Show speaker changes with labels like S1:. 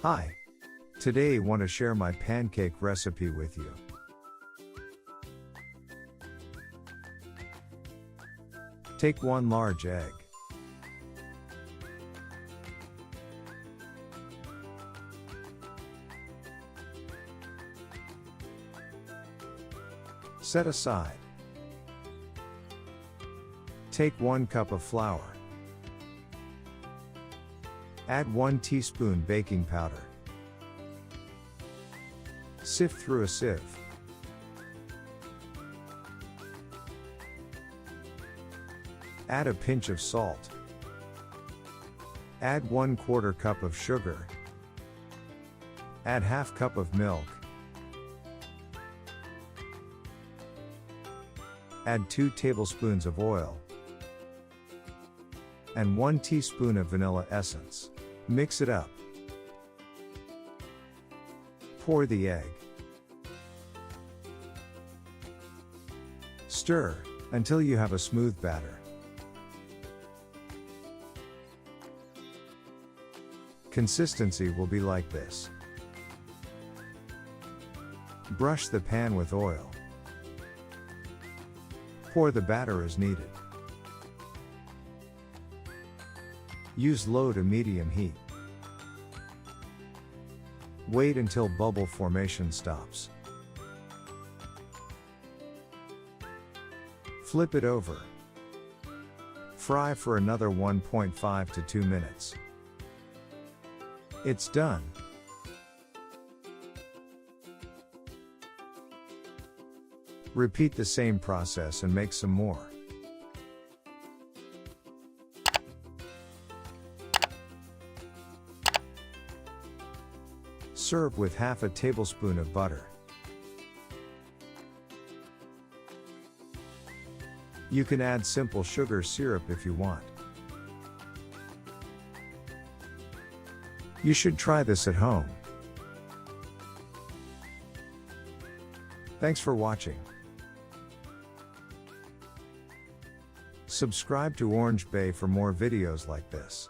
S1: Hi! Today I want to share my pancake recipe with you. Take 1 large egg. Set aside. Take 1 cup of flour. Add 1 teaspoon baking powder. Sift through a sieve. Add a pinch of salt. Add 1/4 cup of sugar. Add ½ cup of milk. Add 2 tablespoons of oil. And 1 teaspoon of vanilla essence. Mix it up. Pour the egg. Stir until you have a smooth batter. Consistency will be like this. Brush the pan with oil. Pour the batter as needed. Use low to medium heat. Wait until bubble formation stops. Flip it over. Fry for another 1.5 to 2 minutes. It's done. Repeat the same process and make some more. Serve with ½ tablespoon of butter. You can add simple sugar syrup if you want. You should try this at home. Thanks for watching. Subscribe to Orange Bay for more videos like this.